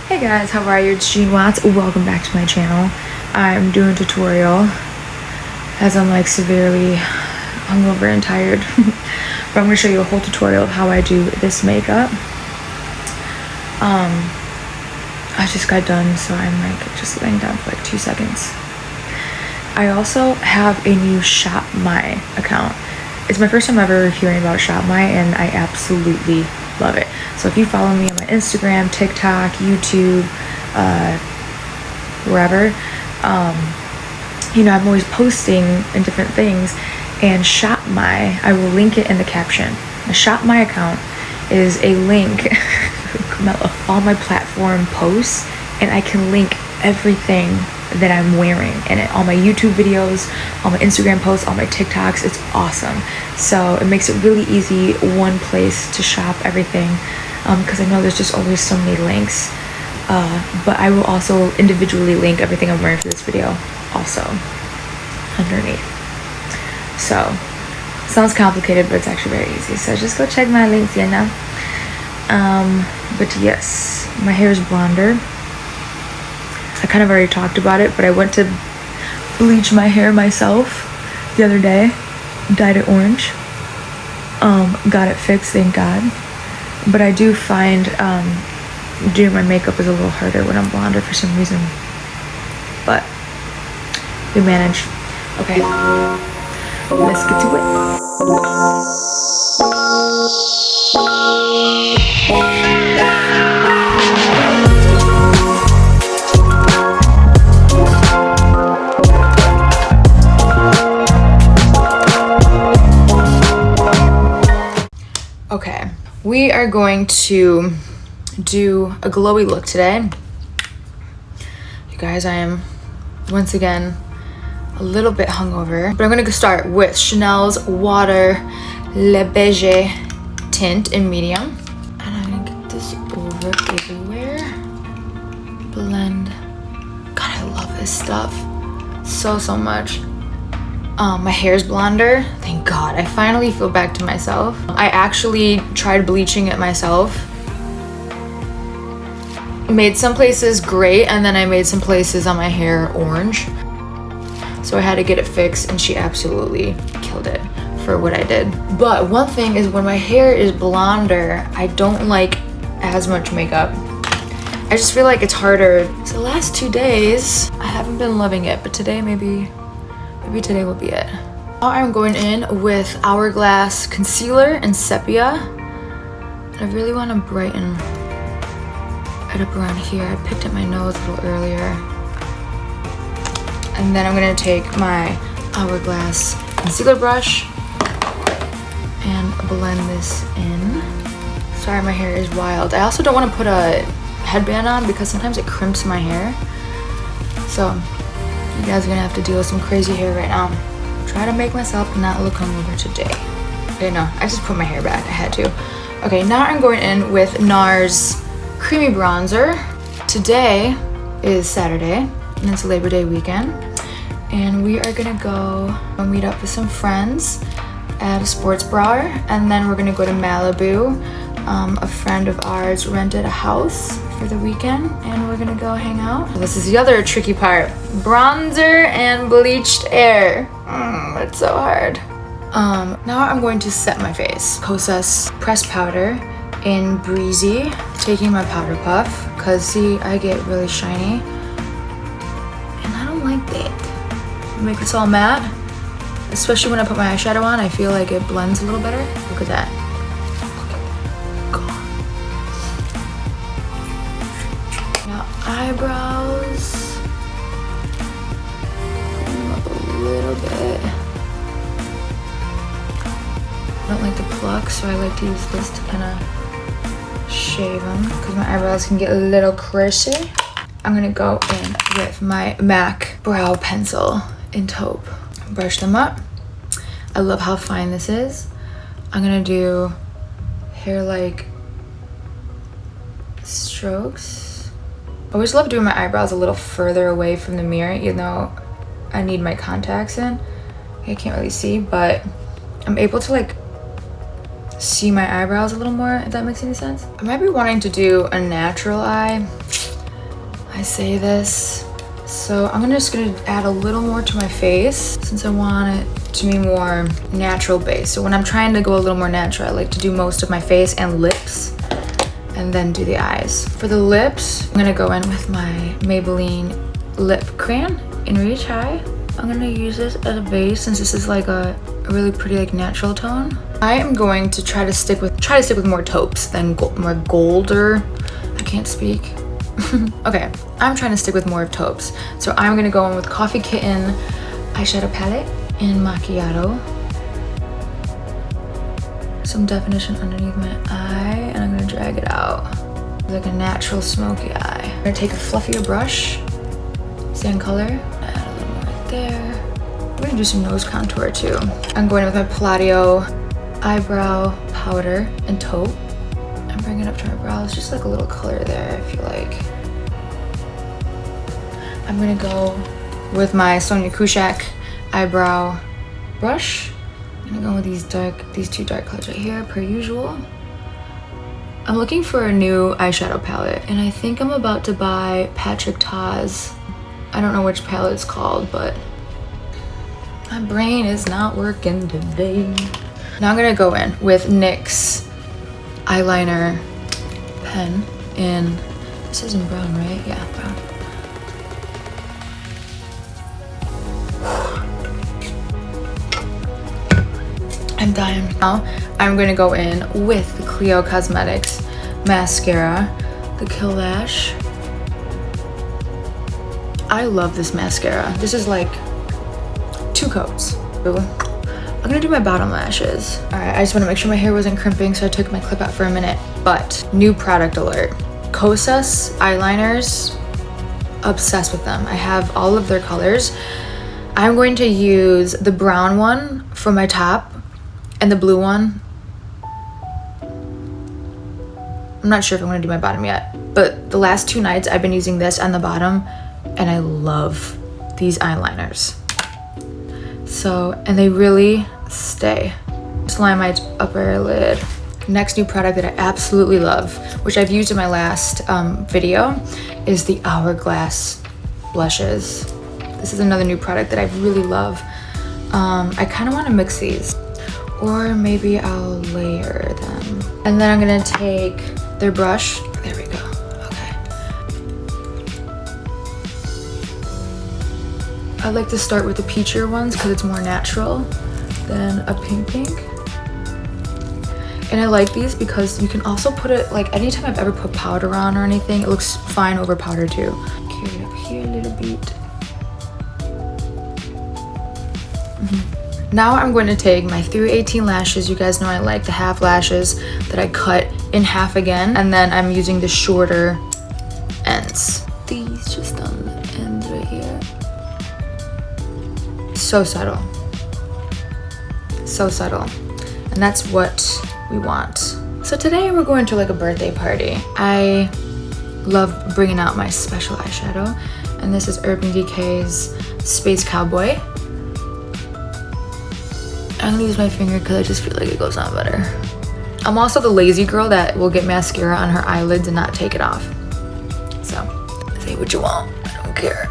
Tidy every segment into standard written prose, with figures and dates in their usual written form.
Hey guys, how are you? It's Jean Watts. Welcome back to my channel. I'm doing a tutorial as I'm like severely hungover and tired. But I'm going to show you a whole tutorial of how I do this makeup. I just got done, so I'm like just laying down for like 2 seconds. I also have a new Shop My account. It's my first time ever hearing about Shop My, and I absolutely love it. So if you follow me on my Instagram, TikTok, YouTube, wherever, I'm always posting and different things. And Shop My, I will link it in the caption. The Shop My account is a link all my platform posts, and I can link everything that I'm wearing in it. All my YouTube videos, all my Instagram posts, all my TikToks. It's awesome. So it makes it really easy, one place to shop everything, because I know there's just always so many links. But I will also individually link everything I'm wearing for this video also underneath. So sounds complicated, but it's actually very easy. So just go check my links, but yes, my hair is blonder. I kind of already talked about it, but I went to bleach my hair myself the other day, dyed it orange. Got it fixed, thank God. But I do find doing my makeup is a little harder when I'm blonder for some reason. But we manage. Okay, let's get to it. Okay, we are going to do a glowy look today. You guys, I am once again a little bit hungover, but I'm gonna start with Chanel's Water Le Beige tint in medium. And I'm gonna get this over everywhere. Blend. God, I love this stuff so much. My hair's blonder. Thank God. I finally feel back to myself. I actually tried bleaching it myself. Made some places great, and then I made some places on my hair orange. So I had to get it fixed, and she absolutely killed it for what I did. But one thing is, when my hair is blonder, I don't like as much makeup. I just feel like it's harder. So the last 2 days, I haven't been loving it, but today maybe today will be it. Now I'm going in with Hourglass concealer and Sepia. And I really want to brighten it up around here. I picked up my nose a little earlier. And then I'm going to take my Hourglass concealer brush and blend this in. Sorry, my hair is wild. I also don't want to put a headband on because sometimes it crimps my hair. So you guys are gonna have to deal with some crazy hair right now. Try to make myself not look hungover today. Okay, no, I just put my hair back. I had to. Okay, now I'm going in with NARS Creamy Bronzer. Today is Saturday, and it's Labor Day weekend. And we are gonna go meet up with some friends at a sports bar, and then we're gonna go to Malibu. A friend of ours rented a house for the weekend, and we're gonna go hang out. This is the other tricky part. Bronzer and bleached hair. It's so hard. Now I'm going to set my face. Kosas pressed powder in Breezy. Taking my powder puff, cause see, I get really shiny. And I don't like that. Make this all matte. Especially when I put my eyeshadow on, I feel like it blends a little better. Look at that. Eyebrows, put them up a little bit. I don't like the pluck, so I like to use this to kind of shave them because my eyebrows can get a little crazy. I'm gonna go in with my MAC brow pencil in taupe. Brush them up. I love how fine this is. I'm gonna do hair-like strokes. I always love doing my eyebrows a little further away from the mirror, even though I need my contacts in. I can't really see, but I'm able to like see my eyebrows a little more, if that makes any sense. I might be wanting to do a natural eye. say this. So I'm just gonna add a little more to my face since I want it to be more natural based. So when I'm trying to go a little more natural, I like to do most of my face and lips and then do the eyes. For the lips, I'm gonna go in with my Maybelline lip crayon in Reach High. I'm gonna use this as a base since this is like a really pretty like natural tone. I am going to try to stick with more taupes than more golder. I can't speak. Okay, I'm trying to stick with more of taupes. So I'm gonna go in with Coffee Kitten eyeshadow palette in Macchiato. Some definition underneath my eye, and I'm gonna drag it out. Like a natural smoky eye. I'm gonna take a fluffier brush, same color, add a little more right there. I'm gonna do some nose contour too. I'm going in with my Palladio eyebrow powder and taupe. And bring it up to my brows, just like a little color there, I feel like. I'm gonna go with my Sonia Kouchak eyebrow brush. I'm gonna go with these two dark colors right here, per usual. I'm looking for a new eyeshadow palette, and I think I'm about to buy Patrick Ta's. I don't know which palette it's called, but my brain is not working today. Now I'm gonna go in with NYX eyeliner pen in, this is in brown, right? Yeah, brown. I'm dying. Now I'm gonna go in with the Clio Cosmetics mascara, the Kill Lash. I love this mascara. This is like 2 coats. I'm gonna do my bottom lashes. All right, I just wanna make sure my hair wasn't crimping, so I took my clip out for a minute. But new product alert. Kosas eyeliners, obsessed with them. I have all of their colors. I'm going to use the brown one for my top and the blue one. I'm not sure if I'm gonna do my bottom yet, but the last 2 nights I've been using this on the bottom, and I love these eyeliners. So, and they really stay. Just line my upper lid. Next new product that I absolutely love, which I've used in my last video, is the Hourglass blushes. This is another new product that I really love. I kind of want to mix these, or maybe I'll layer them. And then I'm gonna take their brush. There we go. I like to start with the peachier ones because it's more natural than a pink. And I like these because you can also put it, like anytime I've ever put powder on or anything, it looks fine over powder too. Carry it up here a little bit. Now I'm going to take my 318 lashes. You guys know I like the half lashes that I cut in half again. And then I'm using the shorter ends. These just on the ends right here. So subtle. So subtle. And that's what we want. So today we're going to like a birthday party. I love bringing out my special eyeshadow. And this is Urban Decay's Space Cowboy. I'm gonna use my finger because I just feel like it goes on better. I'm also the lazy girl that will get mascara on her eyelids and not take it off. So, say what you want, I don't care.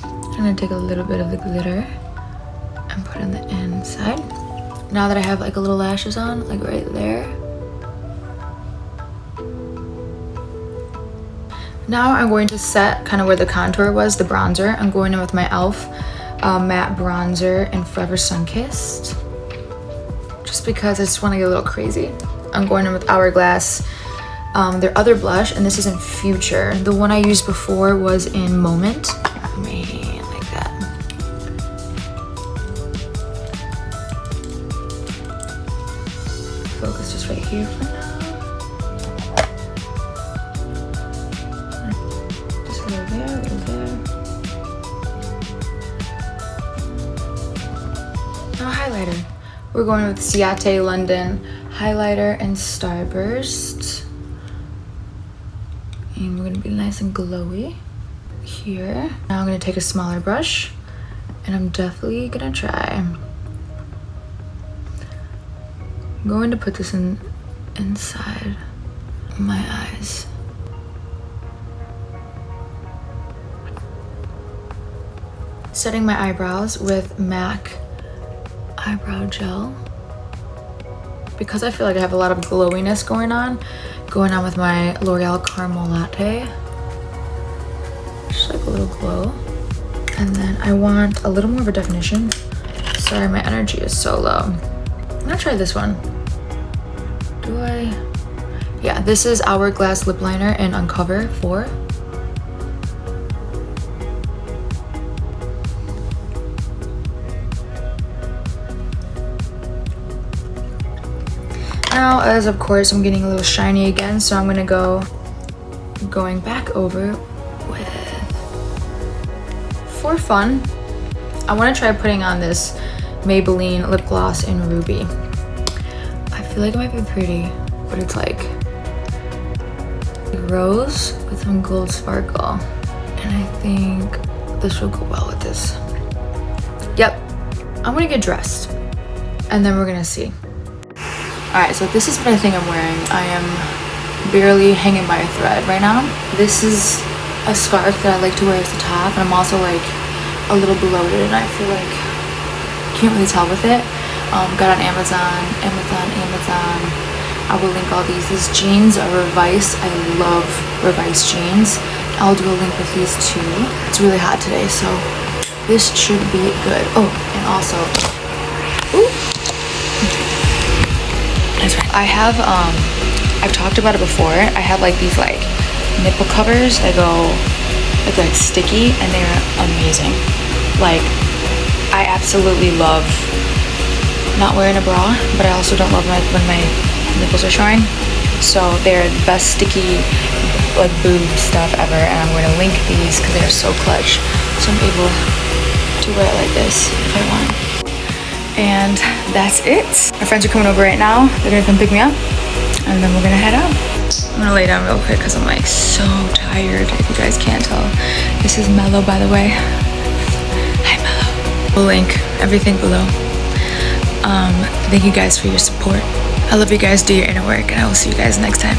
I'm gonna take a little bit of the glitter and put it on the inside. Now that I have like a little lashes on, like right there. Now I'm going to set kind of where the contour was, the bronzer. I'm going in with my e.l.f. Matte bronzer in Forever Sunkissed. Just because I just want to get a little crazy. I'm going in with Hourglass, their other blush, and this is in Future. The one I used before was in Moment. My hand like that. Focus just right here for now. Just a little there, a little there. Now highlighter. We're going with Ciate London highlighter and Starburst. And we're gonna be nice and glowy here. Now I'm gonna take a smaller brush and I'm definitely gonna try. I'm going to put this inside my eyes. setting my eyebrows with MAC eyebrow gel because I feel like I have a lot of glowiness going on with my L'Oreal Caramel Latte. Just like a little glow. And then I want a little more of a definition. Sorry, my energy is so low. I'm gonna try this one. Do I? Yeah, this is Hourglass lip liner in Uncover 4. Now, as of course, I'm getting a little shiny again, so I'm gonna going back over with, for fun, I want to try putting on this Maybelline lip gloss in Ruby. I feel like it might be pretty, but it's like rose with some gold sparkle, and I think this will go well with this. Yep, I'm gonna get dressed and then we're gonna see. Alright, so this is what I think I'm wearing. I am barely hanging by a thread right now. This is a scarf that I like to wear as a top, and I'm also like a little bloated, and I feel like can't really tell with it. Got on Amazon. I will link all these. These jeans are Revice. I love Revice jeans. I'll do a link with these too. It's really hot today, so this should be good. Oh, and also, ooh. That's right. I have, I've talked about it before. I have like these like nipple covers that go, it's like sticky, and they're amazing. Like, I absolutely love not wearing a bra, but I also don't love when my nipples are showing. So they're the best sticky like boob stuff ever, and I'm going to link these because they're so clutch. So I'm able to wear it like this if I want. And that's it. My friends are coming over right now. They're gonna come pick me up, and then we're gonna head out. I'm gonna lay down real quick because I'm like so tired, if you guys can't tell. This is Mello, by the way. Hi, Mello. We'll link everything below. Thank you guys for your support. I love you guys. Do your inner work, and I will see you guys next time.